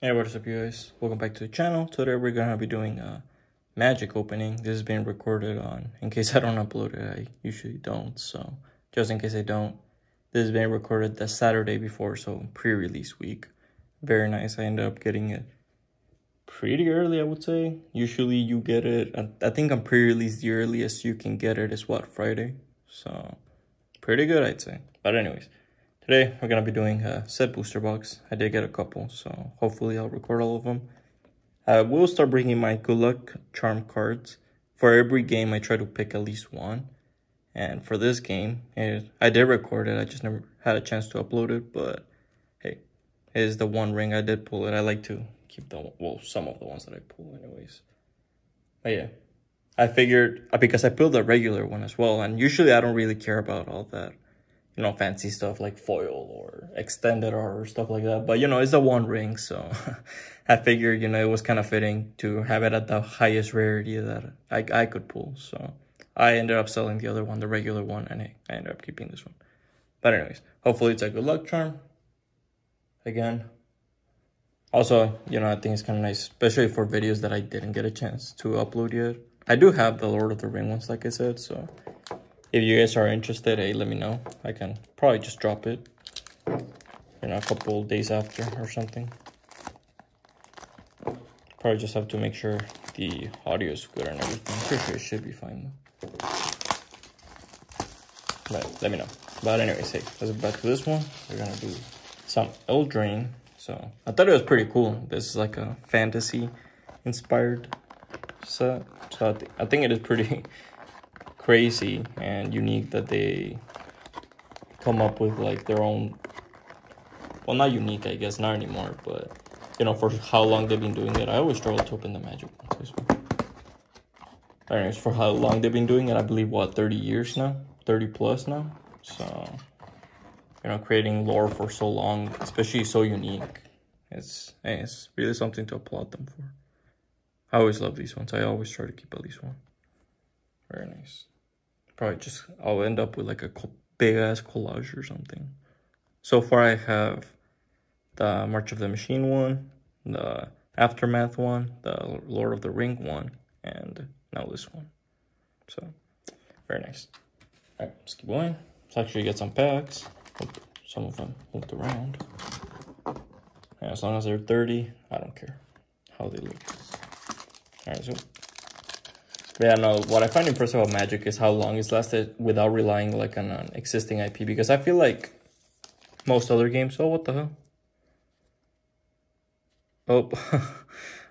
Hey, what's up, you guys? Welcome back to the channel. Today we're gonna be doing a magic opening. This is being recorded on, in case I don't upload it, I usually don't, so just in case I don't, this is being recorded the Saturday before, so pre-release week. Very nice. I ended up getting it pretty early, I would say. Usually you get it, I think on pre-release the earliest you can get it is what, Friday? So pretty good, I'd say. But anyways, today we're gonna be doing a set booster box. I did get a couple, so hopefully I'll record all of them. I will start bringing my good luck charm cards. For every game I try to pick at least one. And for this game, I did record it, I just never had a chance to upload it, but hey, it is the one ring. I did pull it. I like to keep some of the ones that I pull anyways. But yeah, I figured, because I pulled the regular one as well, and usually I don't really care about all that, you know, fancy stuff like foil or extended art or stuff like that. But, you know, it's the one ring, so I figured, you know, it was kind of fitting to have it at the highest rarity that I could pull. So I ended up selling the other one, the regular one, and hey, I ended up keeping this one. But anyways, hopefully it's a good luck charm. Again. Also, you know, I think it's kind of nice, especially for videos that I didn't get a chance to upload yet. I do have the Lord of the Ring ones, like I said, so if you guys are interested, hey, let me know. I can probably just drop it, you know, a couple days after or something. Probably just have to make sure the audio is good and everything. I'm pretty sure it should be fine though. But let me know. But anyways, hey, let's get back to this one. We're gonna do some Eldraine. So I thought it was pretty cool. This is like a fantasy inspired set. So I think it is pretty crazy and unique that they come up with like their own, well, not unique, I guess, not anymore, but you know, for how long they've been doing it. I always struggle to open the magic ones. Anyways, for how long they've been doing it, I believe, what, 30 years now? 30 plus now? So, you know, creating lore for so long, especially so unique, it's really something to applaud them for. I always love these ones. I always try to keep at least one. Very nice. Probably just, I'll end up with like a big ass collage or something. So far I have the March of the Machine one, the Aftermath one, the Lord of the Ring one, and now this one. So, very nice. Alright, let's keep going. Let's actually get some packs. Some of them moved around. And as long as they're 30, I don't care how they look. Alright, so. But yeah, no, what I find impressive about Magic is how long it's lasted without relying like on an existing IP. Because I feel like most other games, oh, what the hell? Oh,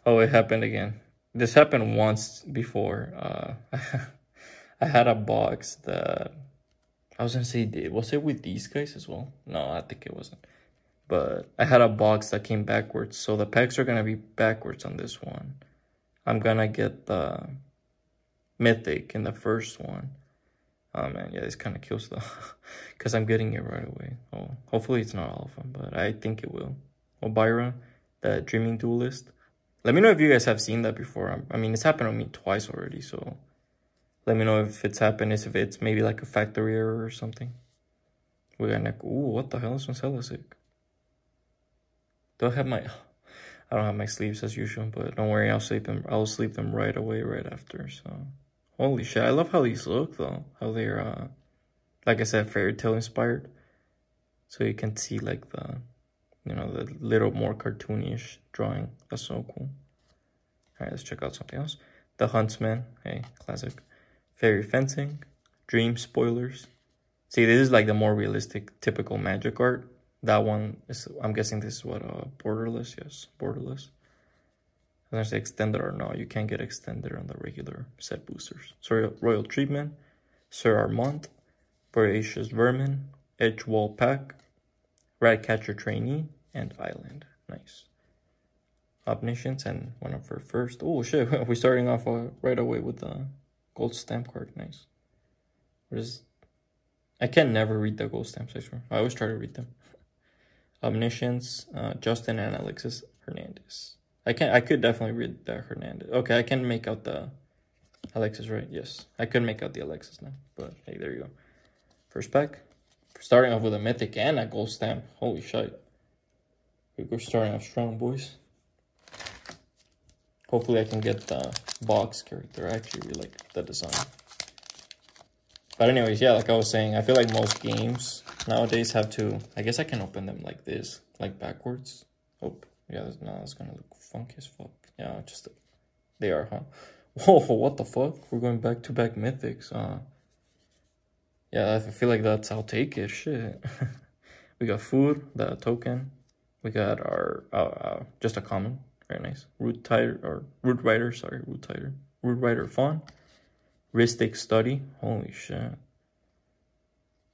oh, it happened again. This happened once before. I had a box that, I was gonna say, was it with these guys as well? No, I think it wasn't. But I had a box that came backwards, so the packs are gonna be backwards on this one. I'm gonna get the Mythic in the first one. Oh man, yeah, this kind of kills the, because I'm getting it right away. Oh, hopefully it's not all of them, but I think it will. Obira, the Dreaming Duelist. Let me know if you guys have seen that before. I mean, it's happened to me twice already, so let me know if it's happened, if it's maybe like a factory error or something. We got ooh, what the hell? This one's hella sick. Do I have my, I don't have my sleeves as usual, but don't worry, I'll sleep them right away, right after, so. Holy shit, I love how these look though. How they're, like I said, fairy tale inspired. So you can see like the, you know, the little more cartoonish drawing. That's so cool. Alright, let's check out something else. The Huntsman, hey, classic. Fairy Fencing, Dream Spoilers. See, this is like the more realistic, typical Magic art. That one is, I'm guessing this is what, Borderless, yes, Borderless. Unless extended or no, you can't get extended on the regular set boosters. So Royal Treatment, Sir Armand, Voracious Vermin, Edgewall Pack, Ratcatcher Trainee, and Island. Nice. Omniscience and one of our first. Oh shit, we're starting off right away with the gold stamp card. Nice. What is? I can never read the gold stamps, I swear. I always try to read them. Omniscience, Justin and Alexis Hernandez. I could definitely read the Hernandez. Okay, I can make out the Alexis, right? Yes. I could make out the Alexis now. But hey, there you go. First pack. Starting off with a mythic and a gold stamp. Holy shit. We're starting off strong, boys. Hopefully I can get the box character. I actually really like the design. But anyways, yeah, like I was saying, I feel like most games nowadays have to... I guess I can open them like this, like backwards. Oh, yeah, no, that's gonna look funky as fuck. Yeah, just... They are, huh? Whoa, what the fuck? We're going back-to-back mythics. Yeah, I feel like that's... I'll take it, shit. We got food, the token. We got our... just a common. Very nice. Root Rider Fawn. Ristic Study. Holy shit.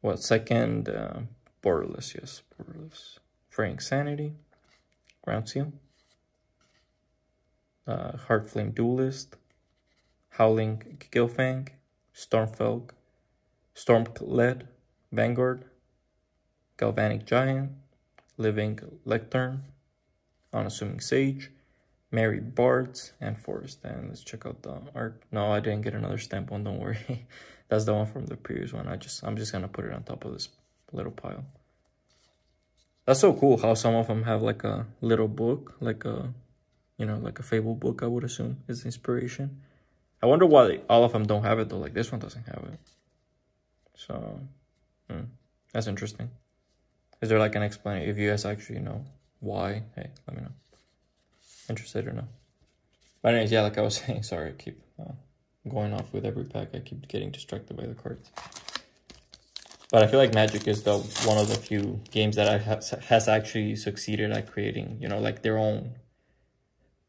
What, second? Borderless, yes. Borderless. Fraying Sanity. Ground Seal. Heartflame Duelist. Howling Gilfang. Stormfelg. Stormled. Vanguard. Galvanic Giant. Living Lectern. Unassuming Sage. Merry Bards and Forest. And let's check out the art. No, I didn't get another stamp one, don't worry. That's the one from the previous one. I'm just gonna put it on top of this little pile. That's so cool how some of them have like a little book, like a, you know, like a fable book, I would assume is inspiration. I wonder why all of them don't have it though. Like this one doesn't have it. So that's interesting. Is there like an explanation? If you guys actually know why, hey, let me know. Interested or no? But anyways, yeah, like I was saying, sorry, I keep going off with every pack. I keep getting distracted by the cards. But I feel like Magic is one of the few games that has actually succeeded at creating, you know, like their own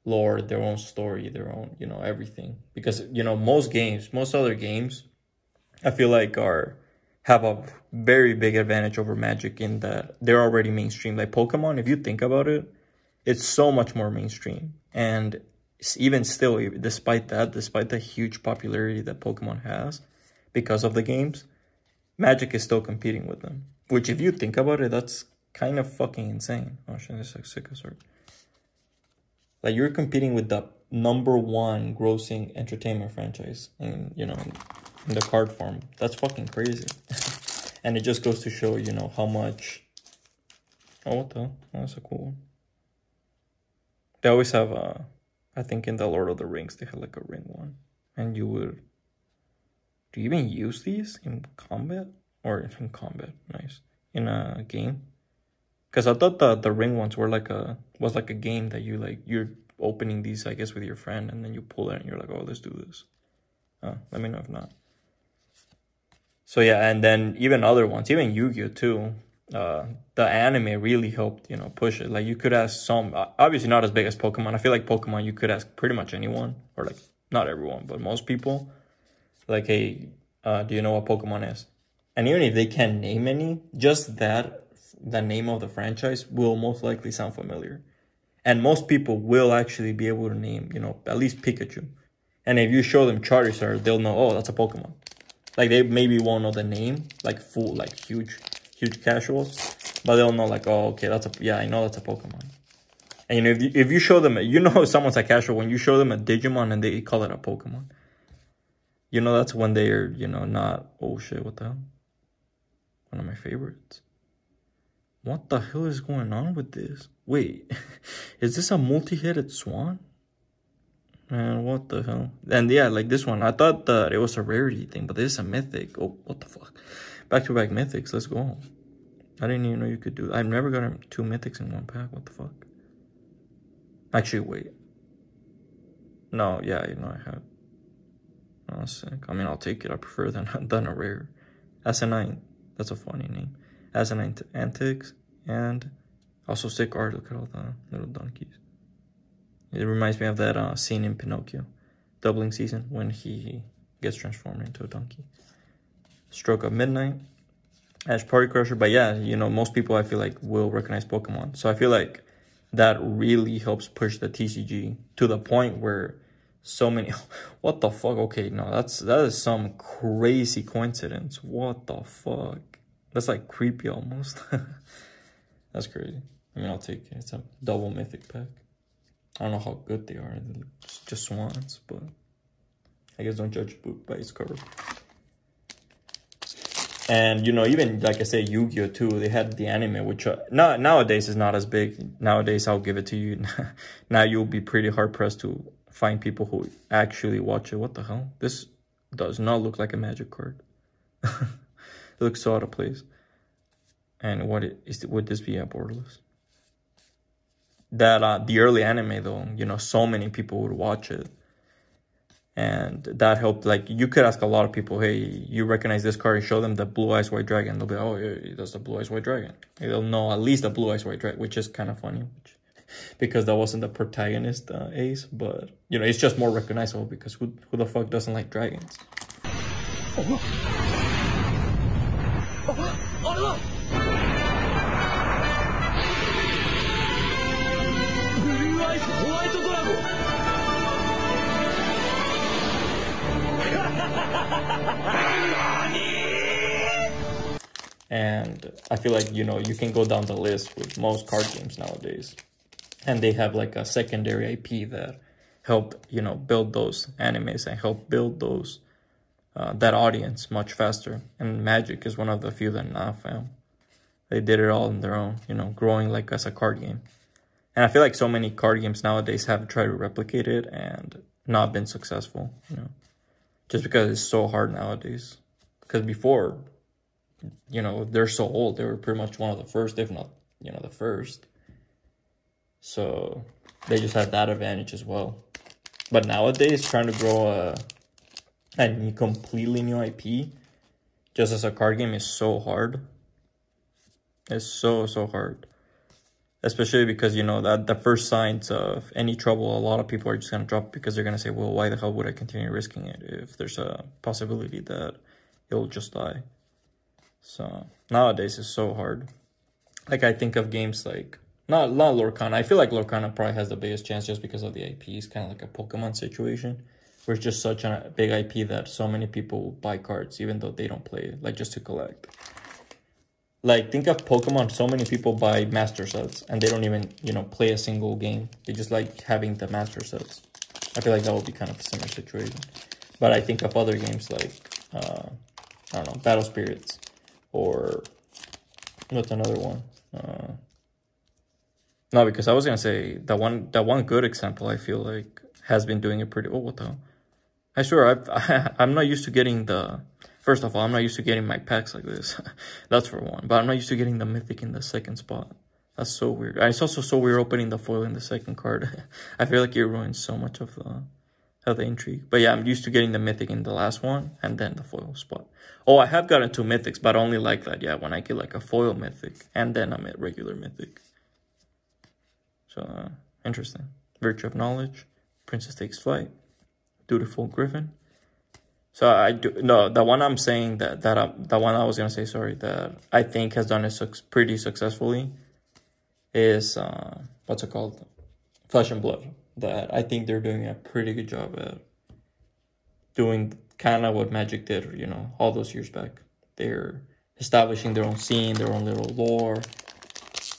lore, their own story, their own, you know, everything. Because, you know, most other games, I feel like have a very big advantage over Magic in that they're already mainstream. Like Pokemon, if you think about it, it's so much more mainstream. And even still, despite the huge popularity that Pokemon has because of the games, Magic is still competing with them. Which, if you think about it, that's kind of fucking insane. Oh shit, this is sick as hard. Like, you're competing with the #1 grossing entertainment franchise in, you know, in the card form. That's fucking crazy. And it just goes to show, you know, how much... Oh, what the hell? Oh, that's a cool one. They always have, I think in the Lord of the Rings, they had like a ring one. And you would... Do you even use these in combat? Or in combat, nice. In a game? Because I thought the ring ones were like was like a game that you're opening these, I guess, with your friend. And then you pull it and you're like, oh, let's do this. Let me know if not. So yeah, and then even other ones, even Yu-Gi-Oh too. The anime really helped, you know, push it. Like, you could ask some, obviously not as big as Pokemon. I feel like Pokemon, you could ask pretty much anyone, or like, not everyone, but most people. Like, hey, do you know what Pokemon is? And even if they can't name any, just the name of the franchise will most likely sound familiar. And most people will actually be able to name, you know, at least Pikachu. And if you show them Charizard, they'll know, oh, that's a Pokemon. Like, they maybe won't know the name, like full, like huge casuals, but they'll know, like, oh, okay, I know that's a Pokemon. And, you know, if you show them, you know, someone's a casual when you show them a Digimon and they call it a Pokemon. You know, that's when they're, you know, not, oh shit, what the hell? One of my favorites. What the hell is going on with this? Wait, is this a multi-headed swan? Man, what the hell? And yeah, like this one, I thought that it was a rarity thing, but this is a mythic. Oh, what the fuck? Back-to-back mythics, let's go. I didn't even know you could do that. I've never gotten 2 mythics in one pack, what the fuck? Actually, wait. No, yeah, you know I have. Oh, sick. I mean, I'll take it. I prefer than a rare. Asinine, that's a funny name. Asinine Antics, and also sick art. Look at all the little donkeys. It reminds me of that scene in Pinocchio, doubling season, when he gets transformed into a donkey. Stroke of Midnight, Ash Party Crusher. But yeah, you know, most people I feel like will recognize Pokemon. So I feel like that really helps push the TCG to the point where so many... What the fuck? Okay, no, that is some crazy coincidence. What the fuck? That's like creepy almost. That's crazy. I mean, I'll take it. It's a double mythic pack. I don't know how good they are. They're just swans, but I guess don't judge a book by its cover. And, you know, even, like I say, Yu-Gi-Oh! Too, they had the anime, which nowadays is not as big. Nowadays, I'll give it to you. Now you'll be pretty hard-pressed to find people who actually watch it. What the hell? This does not look like a Magic card. It looks so out of place. And would this be a borderless? That the early anime though, you know, so many people would watch it. And that helped, like, you could ask a lot of people, hey, you recognize this card, and show them the Blue Eyes White Dragon. They'll be, oh, yeah, that's the Blue Eyes White Dragon. They'll know at least the Blue Eyes White Dragon, which is kind of funny, because that wasn't the protagonist ace, but, you know, it's just more recognizable, because who the fuck doesn't like dragons? Blue Eyes White Dragon! And I feel like, you know, you can go down the list with most card games nowadays, and they have like a secondary IP that helped, you know, build those animes and help build those that audience much faster. And Magic is one of the few that not found. They did it all on their own, you know, growing like as a card game. And I feel like so many card games nowadays have tried to replicate it and not been successful, you know, just because it's so hard nowadays. Because before, you know, they're so old, they were pretty much one of the first, if not, you know, the first. So they just had that advantage as well. But nowadays, trying to grow a completely new IP just as a card game is so hard. It's so hard. Especially because, you know, that the first signs of any trouble, a lot of people are just going to drop, because they're going to say, well, why the hell would I continue risking it if there's a possibility that it'll just die? So nowadays it's so hard. Like, I think of games like, not Lorcana. I feel like Lorcana probably has the biggest chance just because of the IP. It's kind of like a Pokemon situation, where it's just such a big IP that so many people buy cards even though they don't play it, like just to collect. Like, think of Pokemon, so many people buy master sets and they don't even, you know, play a single game. They just like having the master sets. I feel like that would be kind of a similar situation. But I think of other games like, I don't know, Battle Spirits, or what's another one? No, because I was going to say that one good example I feel like has been doing it pretty, oh, what the hell? I swear, I'm not used to getting the... First of all, I'm not used to getting my packs like this. That's for one. But I'm not used to getting the Mythic in the second spot. That's so weird. And it's also so weird opening the foil in the second card. I feel like it ruins so much of the intrigue. But yeah, I'm used to getting the Mythic in the last one and then the foil spot. Oh, I have gotten 2 Mythics, but only like that. Yeah, when I get like a foil Mythic and then a regular Mythic. So, interesting. Virtue of Knowledge. Princess Takes Flight. Dutiful Griffin. So I do no, the one I'm saying the one I was gonna say, sorry, that I think has done it pretty successfully is what's it called? Flesh and Blood. That I think they're doing a pretty good job at doing kind of what Magic did, you know, all those years back. They're establishing their own scene, their own little lore.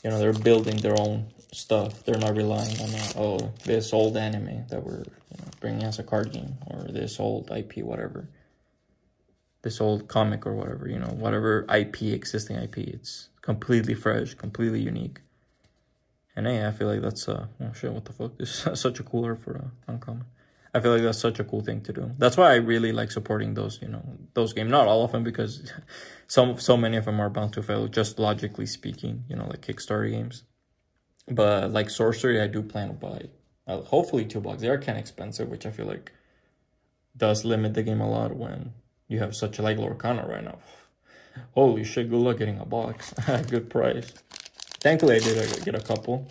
You know, they're building their own stuff. They're not relying on oh, this old anime that we're, you know, bringing as a card game, or this old IP, whatever, this old comic or whatever, you know, whatever existing IP. It's completely fresh, completely unique. And hey, I feel like that's oh shit, what the fuck? This is such a cool art for uncommon. I feel like that's such a cool thing to do. That's why I really like supporting those, you know, those games. Not all of them, because so many of them are bound to fail, just logically speaking, you know, like Kickstarter games. But like Sorcery, I do plan to buy hopefully $2. They are kind of expensive, which I feel like does limit the game a lot when you have such a like Lorcana right now. Holy shit, good luck getting a box. Good price. Thankfully, I did get a couple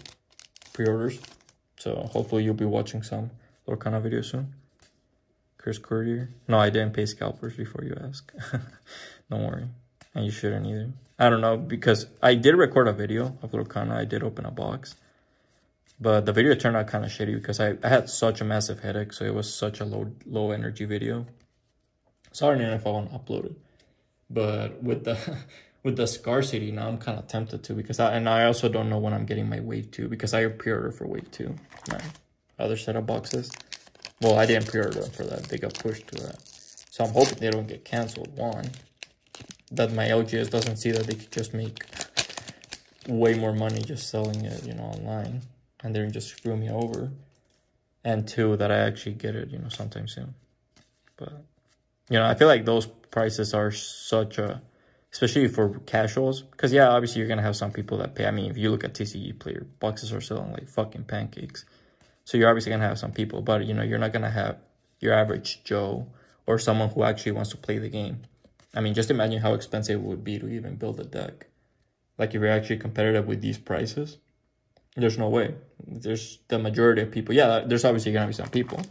pre-orders. So hopefully you'll be watching some Lorcana videos soon. Curse Courier. No, I didn't pay scalpers before you ask. Don't worry. And you shouldn't either. I don't know, because I did record a video of Lorcana. I did open a box. But the video turned out kind of shitty because I had such a massive headache. So it was such a low energy video. So I don't even know if I want to upload it. But with the scarcity, now I'm kind of tempted to, because I also don't know when I'm getting my Wave 2, because I pre-ordered for Wave 2. My other set of boxes. Well, I didn't pre-order them for that. They got pushed to that. So I'm hoping they don't get canceled. One, that my LGS doesn't see that they could just make way more money just selling it, you know, online, and they're just screw me over. and 2, that I actually get it, you know, sometime soon. But, you know, I feel like those prices are such a, especially for casuals, because, yeah, obviously you're going to have some people that pay. I mean, if you look at TCG player, boxes are selling like fucking pancakes. So you're obviously going to have some people, but, you know, you're not going to have your average Joe or someone who actually wants to play the game. I mean, just imagine how expensive it would be to even build a deck. Like, if you're actually competitive with these prices, there's no way. There's the majority of people. Yeah, there's obviously going to be some people,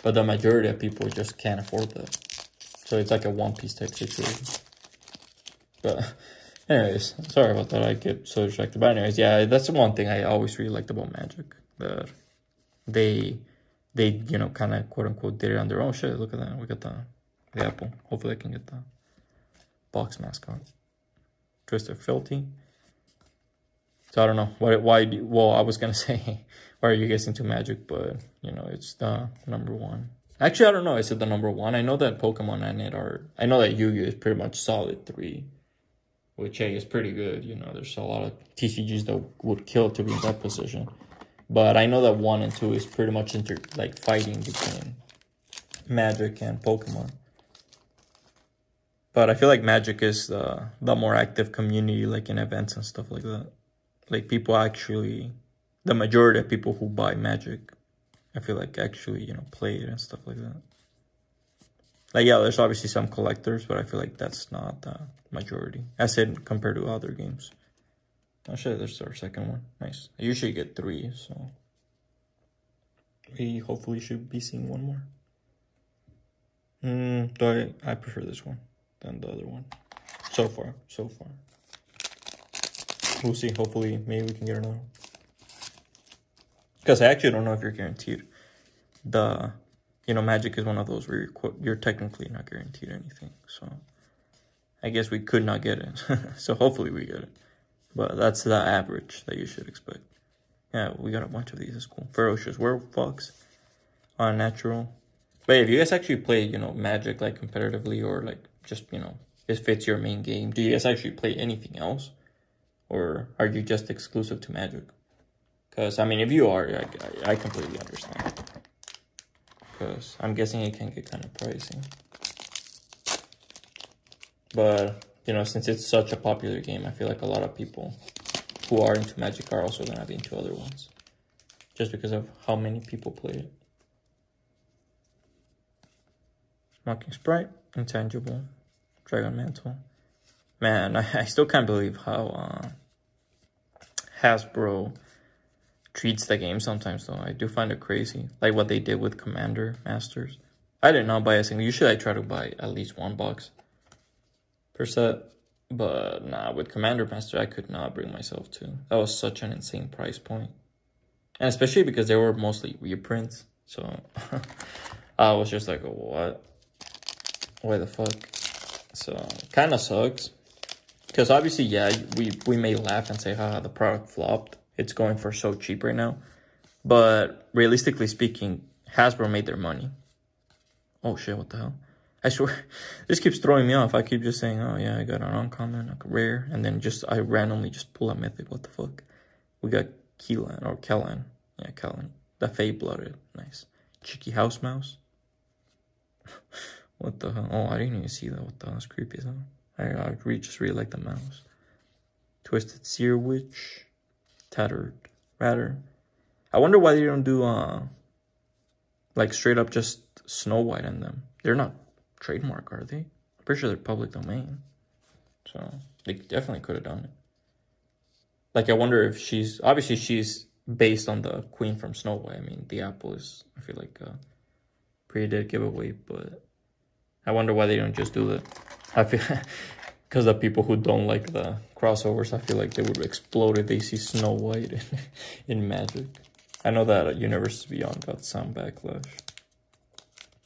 but the majority of people just can't afford that. So it's like a one-piece type situation. But anyways, sorry about that. I get so distracted. But anyways, yeah, that's the one thing I always really liked about Magic. That they you know, kind of quote unquote did it on their own. Shit, look at that. We got the apple. Hopefully I can get the box mascot. Twisted Filthy. So I don't know well, I was gonna say why are you guys into Magic, but you know, it's the number 1. Actually, I don't know. I said the number 1. I know that Pokemon and it are. I know that Yu-Gi-Oh is pretty much solid 3, which hey is pretty good. You know, there's a lot of TCGs that would kill to be in that position. But I know that 1 and 2 is pretty much fighting between Magic and Pokemon. But I feel like Magic is the more active community, like in events and stuff like that. Like people actually, the majority of people who buy Magic, I feel like actually, you know, play it and stuff like that. Like, yeah, there's obviously some collectors, but I feel like that's not the majority. I said compared to other games. Oh shit, there's our second one. Nice. I usually get 3, so we hopefully should be seeing one more. Though I prefer this one than the other one. So far. We'll see. Hopefully, maybe we can get another one. Because I actually don't know if you're guaranteed. You know, Magic is one of those where you're technically not guaranteed anything. So I guess we could not get it. So hopefully we get it. But that's the average that you should expect. Yeah, we got a bunch of these. It's cool. Ferocious Werewolf, Unnatural. But if you guys actually play, you know, Magic like competitively or like just, you know, if it's your main game, do you guys actually play anything else? Or are you just exclusive to Magic? Because, I mean, if you are, I completely understand. Because I'm guessing it can get kind of pricey. But, you know, since it's such a popular game, I feel like a lot of people who are into Magic are also going to be into other ones. Just because of how many people play it. Mocking Sprite, Intangible, Dragon Mantle. Man, I still can't believe how Hasbro treats the game sometimes, though. I do find it crazy. Like what they did with Commander Masters. I did not buy a single. Usually I try to buy at least 1 box per set. But nah, with Commander Master, I could not bring myself to. That was such an insane price point. And especially because they were mostly reprints. So I was just like, what? Why the fuck? So kind of sucks. Because obviously, yeah, we may laugh and say, haha, the product flopped. It's going for so cheap right now. But realistically speaking, Hasbro made their money. Oh shit, what the hell? I swear, this keeps throwing me off. I keep just saying, oh yeah, I got an uncommon, a rare, and then I randomly just pull a mythic. What the fuck? We got Kellan, or Kellan. Yeah, Kellan. The Fey-blooded. Nice. Cheeky House Mouse. What the hell? Oh, I didn't even see that. What the hell? That's creepy as hell. I just really like the mouse. Twisted Seer Witch. Tattered Ratter. I wonder why they don't do, like, straight up just Snow White in them. They're not trademark, are they? I'm pretty sure they're public domain. So, they definitely could have done it. Like, I wonder if obviously she's based on the queen from Snow White. I mean, the apple is, I feel like, a pretty dead giveaway, but I wonder why they don't just do that. I feel, because the people who don't like the crossovers, I feel like they would explode if they see Snow White in Magic. I know that Universes Beyond got some backlash.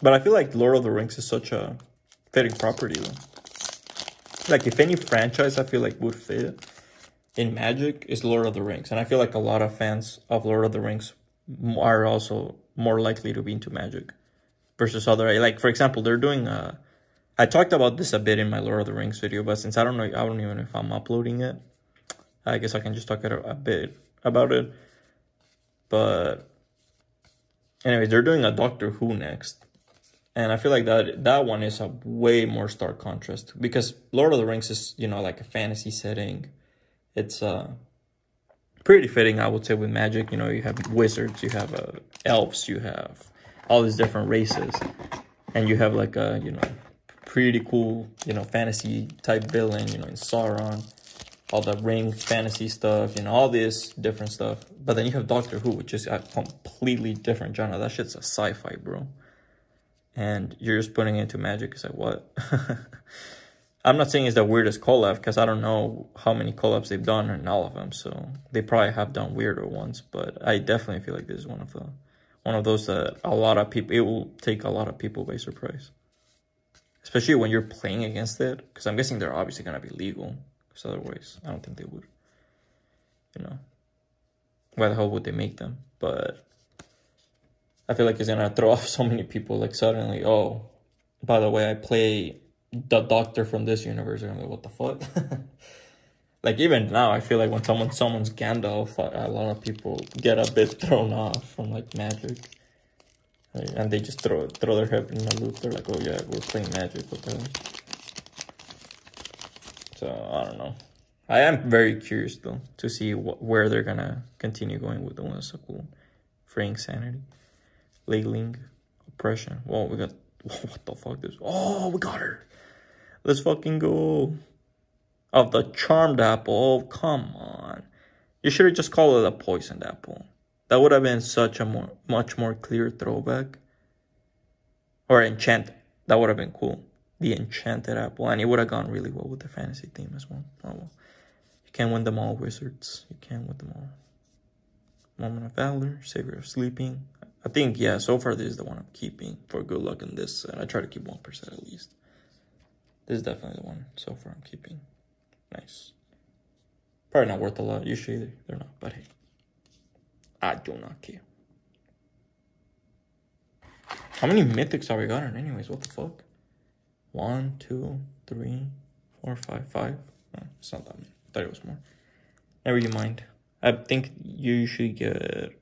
But I feel like Lord of the Rings is such a fitting property, though. Like, if any franchise I feel like would fit in Magic is Lord of the Rings. And I feel like a lot of fans of Lord of the Rings are also more likely to be into Magic versus other. Like, for example, they're doing I talked about this a bit in my Lord of the Rings video, but since I don't even know if I'm uploading it, I guess I can just talk a bit about it. But Anyway, they're doing a Doctor Who next. And I feel like that one is a way more stark contrast. Because Lord of the Rings is, you know, like a fantasy setting. It's pretty fitting, I would say, with magic. You know, you have wizards, you have elves, you have all these different races. And you have like a, you know, pretty cool, you know, fantasy type villain, you know, in Sauron. All the ring fantasy stuff, you know, all this different stuff. But then you have Doctor Who, which is a completely different genre. That shit's a sci-fi, bro. And you're just putting it into magic. It's like, what? I'm not saying it's the weirdest collab, because I don't know how many collabs they've done and all of them. So they probably have done weirder ones. But I definitely feel like this is one of those that a lot of people, it will take a lot of people by surprise. Especially when you're playing against it. Because I'm guessing they're obviously going to be legal. Because otherwise, I don't think they would. You know, why the hell would they make them? But I feel like it's gonna throw off so many people. Like suddenly, oh, by the way, I play the Doctor from this universe. And I'm like, what the fuck? Like even now, I feel like when someone summons Gandalf, a lot of people get a bit thrown off from like magic. And they just throw their head in a loop. They're like, oh yeah, we're playing magic. What the hell? So, I don't know. I am very curious, though, to see where they're going to continue going with the one that's so cool. Freeing sanity. Labeling. Oppression. Whoa, we got... What the fuck? Oh, we got her. Let's fucking go. Of the charmed apple. Oh, come on. You should have just called it a poisoned apple. That would have been such a much more clear throwback. Or enchant. That would have been cool. The enchanted apple, and it would have gone really well with the fantasy theme as well. Oh well. You can't win them all, wizards. You can't win them all. Moment of Valor, Savior of Sleeping. I think, yeah, so far this is the one I'm keeping for good luck in this set. I try to keep 1% at least. This is definitely the one so far I'm keeping. Nice. Probably not worth a lot. Usually they're not, but hey. I do not care. How many mythics have we gotten anyways? What the fuck? 1, 2, 3, 4, 5, 5. No, it's not that many. I thought it was more. Never you mind. I think you usually get...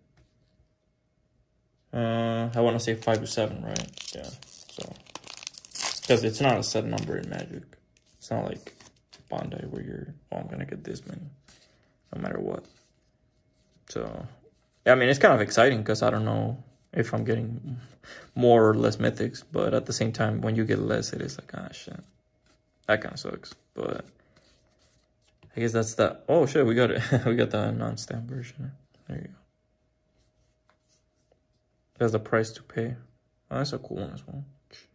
I want to say 5 to 7, right? Yeah. So, because it's not a set number in Magic. It's not like Bondi where you're, oh, I'm gonna get this many, no matter what. So, yeah, I mean, it's kind of exciting because I don't know if I'm getting more or less mythics, but at the same time, when you get less, it is like, ah, shit. That kind of sucks, but I guess that's that. Oh, shit, we got it. We got the non-stamp version. There you go. That's the price to pay. Oh, that's a cool one as well.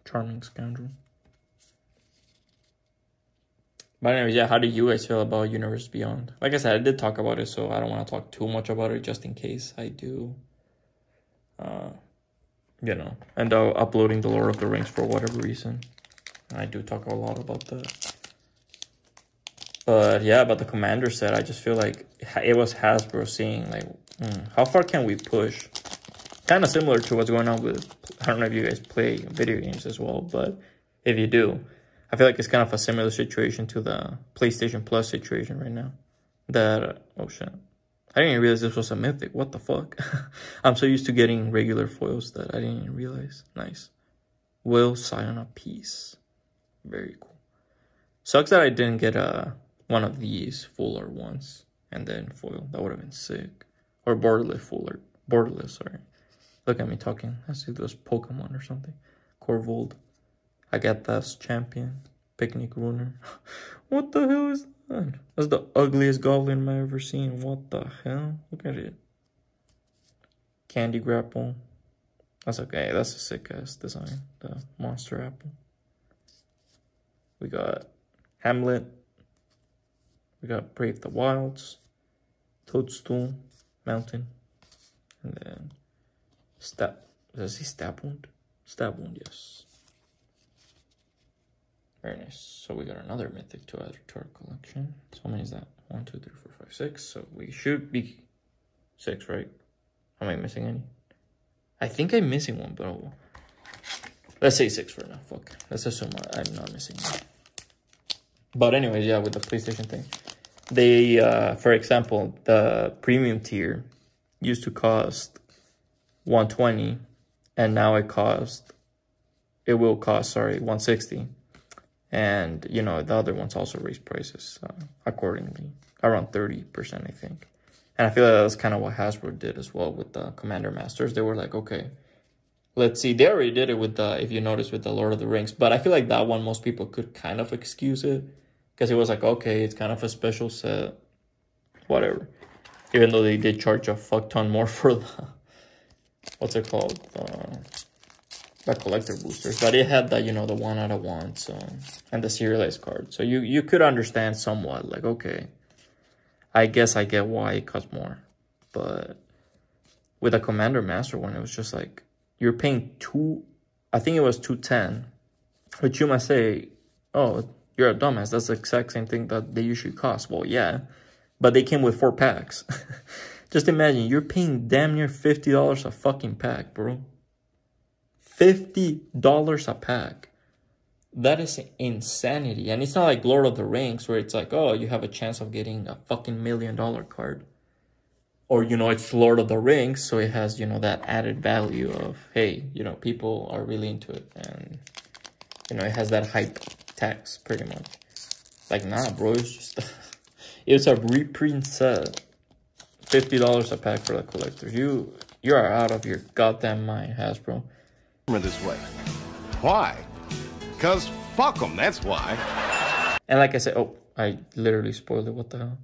Charming Scoundrel. But anyways, yeah, how do you guys feel about Universe Beyond? Like I said, I did talk about it, so I don't want to talk too much about it just in case I do, you know, end up uploading the Lord of the Rings for whatever reason. And I do talk a lot about that. But yeah, about the Commander set, I just feel like it was Hasbro seeing, like, how far can we push? Kind of similar to what's going on with, I don't know if you guys play video games as well, but if you do, I feel like it's kind of a similar situation to the PlayStation Plus situation right now. That, oh shit. I didn't even realize this was a mythic. What the fuck? I'm so used to getting regular foils that I didn't even realize. Nice. Will Scion of Peace. Very cool. Sucks that I didn't get one of these full art once and then foil. That would have been sick. Or borderless full art. Borderless, sorry. Look at me talking. I see those Pokemon or something. Corvold. Agatha's Champion. Picnic Runer. What the hell is that? That's the ugliest goblin I've ever seen. What the hell? Look at it. Candy Grapple. That's okay. That's a sick ass design. The Monster Apple. We got Hamlet. We got Brave the Wilds. Toadstool. Mountain. And then does he Stab Wound? Stab Wound, yes. Very nice. So we got another mythic to add to our collection. So how many is that? 1, 2, 3, 4, 5, 6. So we should be 6, right? Am I missing any? I think I'm missing one, but oh, let's say 6 for now. Fuck. Let's assume I'm not missing one. But anyways, yeah, with the PlayStation thing, they, for example, the premium tier used to cost $120, and now it will cost, sorry, 160. And, you know, the other ones also raised prices accordingly, around 30%, I think. And I feel like that's kind of what Hasbro did as well with the Commander Masters. They were like, okay, let's see. They already did it with the, if you notice, with the Lord of the Rings. But I feel like that one, most people could kind of excuse it. Because it was like, okay, it's kind of a special set. Whatever. Even though they did charge a fuck ton more for the, what's it called? The collector boosters, but it had the, you know, the 1 out of 1, so, and the serialized card. So you could understand somewhat, like, okay, I guess I get why it costs more. But with the Commander Master one, it was just like, you're paying I think it was 210, which you might say, oh, you're a dumbass, that's the exact same thing that they usually cost. Well, yeah, but they came with 4 packs. Just imagine, you're paying damn near $50 a fucking pack, bro. $50 a pack. That is insanity. And it's not like Lord of the Rings where it's like, oh, you have a chance of getting a fucking $1 million card. Or, you know, it's Lord of the Rings, so it has, you know, that added value of, hey, you know, people are really into it. And, you know, it has that hype tax, pretty much. Like, nah, bro, it's just... it's a reprint set. $50 a pack for the collectors. You are out of your goddamn mind, Hasbro. This way. Why? Because fuck them, that's why. And like I said, oh, I literally spoiled it. What the hell?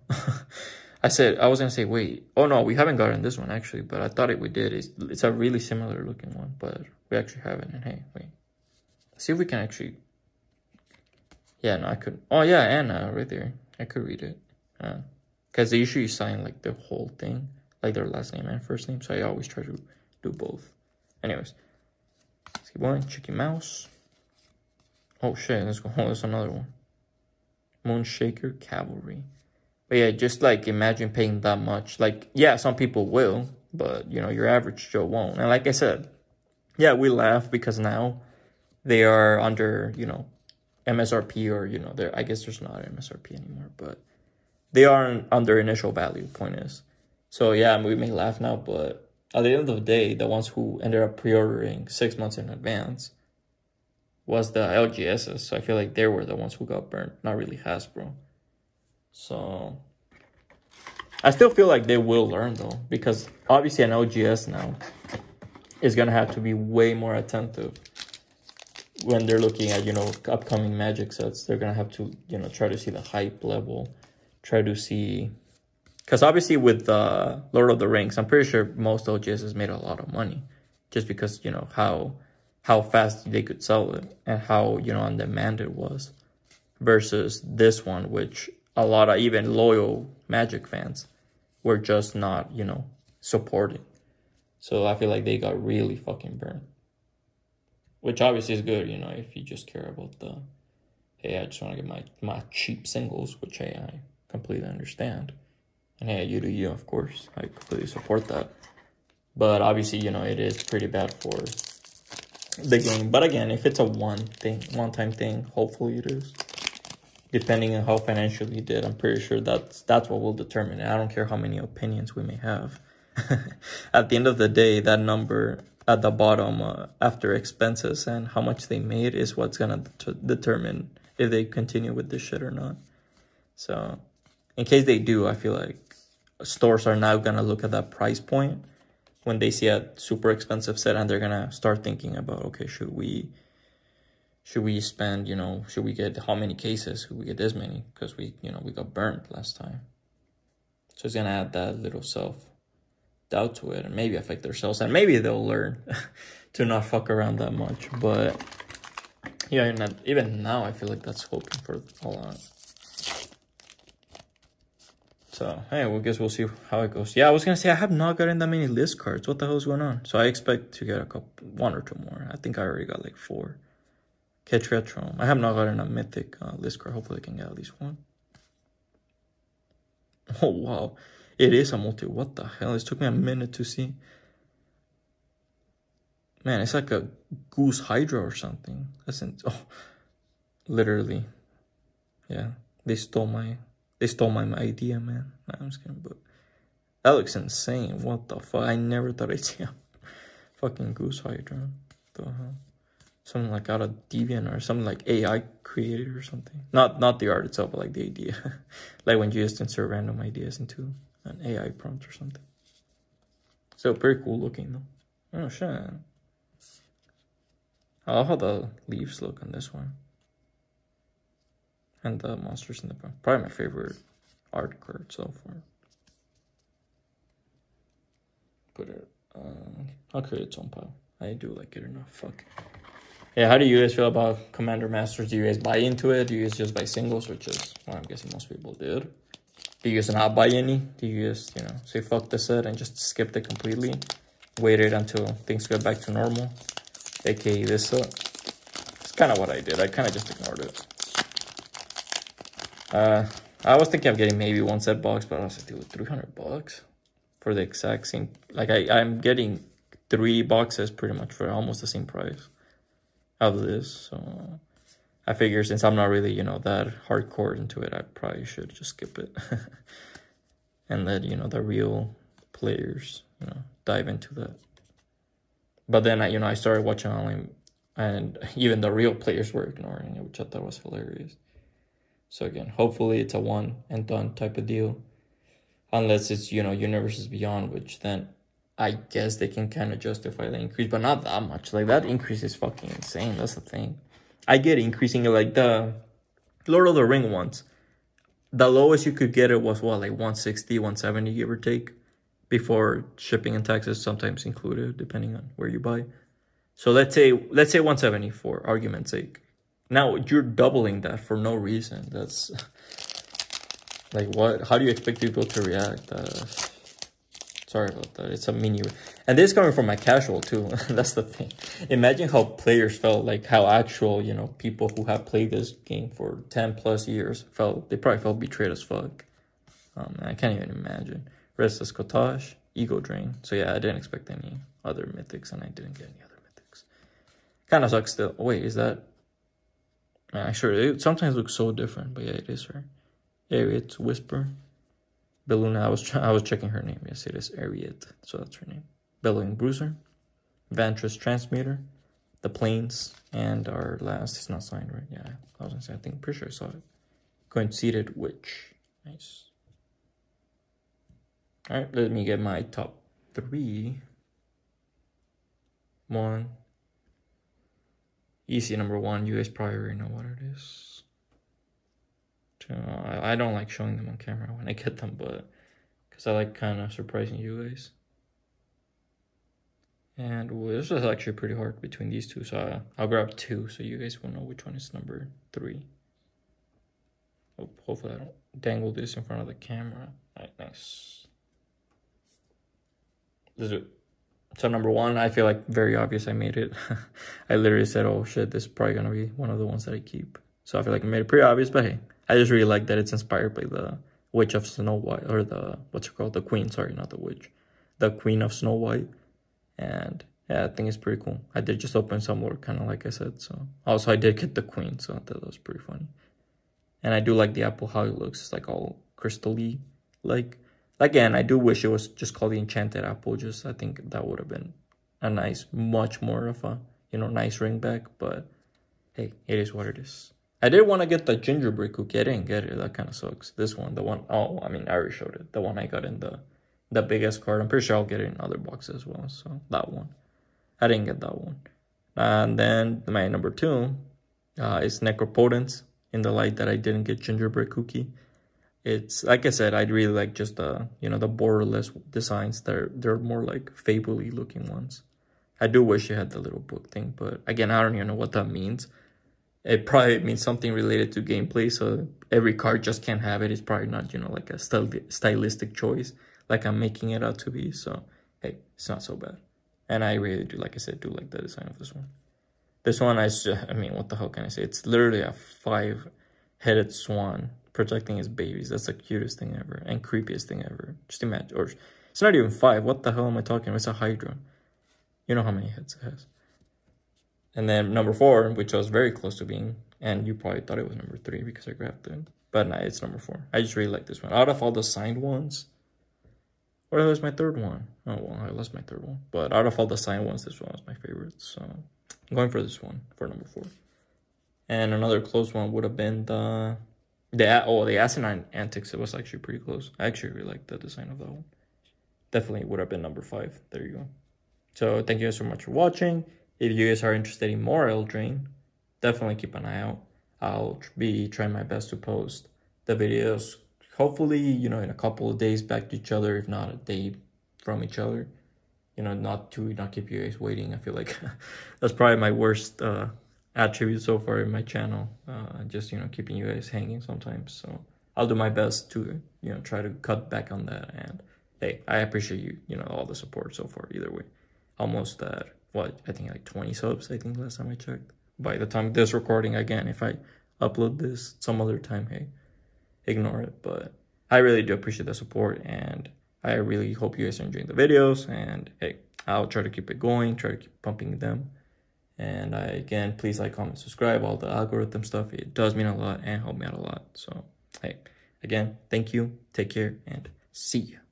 I was going to say, wait. Oh, no, we haven't gotten this one, actually. But I thought we did. It's a really similar looking one. But we actually haven't. And hey, wait. Let's see if we can actually... Yeah, no, I could... Oh, yeah, Anna, right there. I could read it. Because they usually sign, like, the whole thing. Like, their last name and first name. So I always try to do both. Anyways. Let's keep going. Chicky Mouse. Oh, shit. Let's go. Oh, there's another one. Moonshaker Cavalry. But yeah, just, like, imagine paying that much. Like, yeah, some people will. But, you know, your average Joe won't. And like I said, yeah, we laugh because now they are under, you know, MSRP or, you know, I guess there's not MSRP anymore. But they are under initial value, point is. So, yeah, we may laugh now, but at the end of the day, the ones who ended up pre-ordering 6 months in advance was the LGSs. So I feel like they were the ones who got burnt, not really Hasbro. So I still feel like they will learn, though, because obviously an LGS now is going to have to be way more attentive when they're looking at, you know, upcoming Magic sets. They're going to have to, you know, try to see the hype level, try to see... Because obviously with Lord of the Rings, I'm pretty sure most LGSs made a lot of money. Just because, you know, how fast they could sell it and how, you know, on demand it was. Versus this one, which a lot of even loyal Magic fans were just not, you know, supporting. So I feel like they got really fucking burned. Which obviously is good, you know, if you just care about the, hey, I just want to get my cheap singles, which, hey, I completely understand. And hey, you do you, of course. I completely support that. But obviously, you know, it is pretty bad for the game. But again, if it's a one-time thing, hopefully it is. Depending on how financially you did, I'm pretty sure that's what will determine it. I don't care how many opinions we may have. At the end of the day, that number at the bottom after expenses and how much they made is what's going to determine if they continue with this shit or not. So in case they do, I feel like stores are now going to look at that price point when they see a super expensive set, and they're going to start thinking about, okay, should we spend, you know, should we get how many cases? Should we get this many? Because we got burnt last time. So it's going to add that little self-doubt to it and maybe affect their sales. And maybe they'll learn to not fuck around that much. But yeah, even now, I feel like that's hoping for a lot. So, hey, well, I guess we'll see how it goes. Yeah, I was going to say, I have not gotten that many list cards. What the hell is going on? So I expect to get one or two more. I think I already got like 4. Catch Retro. I have not gotten a mythic list card. Hopefully I can get at least one. Oh, wow. It is a multi. What the hell? It took me a minute to see. Man, it's like a Goose Hydra or something. Literally. Yeah, they stole my idea, man. Nah, I'm just kidding, but that looks insane. What the fuck? I never thought I'd see a fucking Goose Hydra. The hell? Something like out of Deviant or something like AI created or something. Not the art itself, but like the idea. Like when you just insert random ideas into an AI prompt or something. So pretty cool looking though. Oh shit. I love how the leaves look on this one. And the monsters in the front. Probably my favorite art card so far. Put it, I'll create its own pile. I do like it enough, fuck. Yeah, how do you guys feel about Commander Masters? Do you guys buy into it? Do you guys just buy singles, which is what I'm guessing most people did? Do you guys not buy any? Do you just, you know, say fuck the set and just skip it completely? Waited until things get back to normal? AKA this set. It's kind of what I did. I kind of just ignored it. I was thinking of getting maybe one set box, but I was like, dude, $300 for the exact same. Like, I'm getting 3 boxes pretty much for almost the same price of this. So I figure since I'm not really, you know, that hardcore into it, I probably should just skip it and let, you know, the real players, you know, dive into that. But then, you know, I started watching online and even the real players were ignoring it, which I thought was hilarious. So again, hopefully it's a one and done type of deal. Unless it's, you know, Universes Beyond, which then I guess they can kind of justify the increase, but not that much. Like, that increase is fucking insane. That's the thing. I get increasing it, like the Lord of the Ring ones. The lowest you could get it was what, like 160, 170, give or take, before shipping and taxes sometimes included, depending on where you buy. So let's say 170 for argument's sake. Now you're doubling that for no reason. That's like, what? How do you expect people to react? Sorry about that. It's a mini. And this is coming from my casual too. That's the thing. Imagine how players felt, like how actual, you know, people who have played this game for 10 plus years felt. They probably felt betrayed as fuck. I can't even imagine. Restless Cottage, Ego Drain. So yeah, I didn't expect any other mythics, and I didn't get any other mythics. Kind of sucks still. Oh, wait, is that? Sure, it sometimes looks so different, but yeah, it is her. Ariet Whisper. Belluna, I was checking her name. Yes, it is Ariet, so that's her name. Bellowing Bruiser. Vantress Transmuter. The Plains, and our last, it's not signed, right? Yeah, I was gonna say, pretty sure I saw it. Conceited Witch. Nice. Alright, let me get my top 3. 1. Easy number 1. You guys probably already know what it is. 2. I don't like showing them on camera when I get them, but because I like kind of surprising you guys. And this is actually pretty hard between these two, so I'll grab 2 so you guys will know which one is number 3. Oh, hopefully I don't dangle this in front of the camera. Alright, nice. This is it. So number 1, I feel like very obvious I made it. I literally said, oh shit, this is probably gonna be one of the ones that I keep. So I feel like I made it pretty obvious, but hey, I just really like that it's inspired by the Witch of Snow White, or the, what's it called? The Queen, sorry, not the Witch. The Queen of Snow White. And yeah, I think it's pretty cool. I did just open some more, kind of like I said, so. Also, I did get the Queen, so I thought that was pretty funny. And I do like the apple, how it looks. It's like all crystal-y, like. Again, I do wish it was just called the Enchanted Apple. Just, I think that would have been a nice, much more of a, you know, nice ring back. But hey, it is what it is. I did want to get the gingerbread cookie. I didn't get it. That kind of sucks. This one, the one, oh, I mean, I already showed it. The one I got in the biggest card. I'm pretty sure I'll get it in other boxes as well. So that one. I didn't get that one. And then my number 2 is Necropotence, in the light that I didn't get gingerbread cookie. It's, like I said, I really like just the, you know, the borderless designs. They're more like fable-y looking ones. I do wish it had the little book thing, but again, I don't even know what that means. It probably means something related to gameplay, so every card just can't have it. It's probably not, you know, like a stylistic choice, like I'm making it out to be. So, hey, it's not so bad. And I really do, like I said, do like the design of this one. This one, I mean, what the hell can I say? It's literally a 5-headed swan protecting his babies. That's the cutest thing ever and creepiest thing ever. Just imagine, or it's not even 5. What the hell am I talking about? It's a Hydra. You know how many heads it has. And then number 4, which I was very close to being, and you probably thought it was number 3 because I grabbed it, but nah, it's number 4. I just really like this one. Out of all the signed ones, Or that was my third one. Oh, well, I lost my third one. But out of all the signed ones, this one was my favorite. So I'm going for this one for number 4. And another close one would have been the Asinine Antics. It was actually pretty close. I actually really liked the design of that one. Definitely would have been number 5. There you go. So thank you guys so much for watching. If you guys are interested in more Eldraine, definitely keep an eye out. I'll be trying my best to post the videos, hopefully, you know, in a couple of days back to each other, if not a day from each other. You know, not keep you guys waiting. I feel like that's probably my worst attribute so far in my channel. Just, you know, keeping you guys hanging sometimes. So I'll do my best to, you know, try to cut back on that. And hey, I appreciate you, you know, all the support so far either way. Almost at, what, I think like 20 subs, I think last time I checked. By the time this recording, again, if I upload this some other time, hey, ignore it. But I really do appreciate the support, and I really hope you guys are enjoying the videos. And hey, I'll try to keep it going, try to keep pumping them. And again, please like, comment, subscribe, all the algorithm stuff. It does mean a lot and help me out a lot. So hey, again, thank you, take care, and see ya.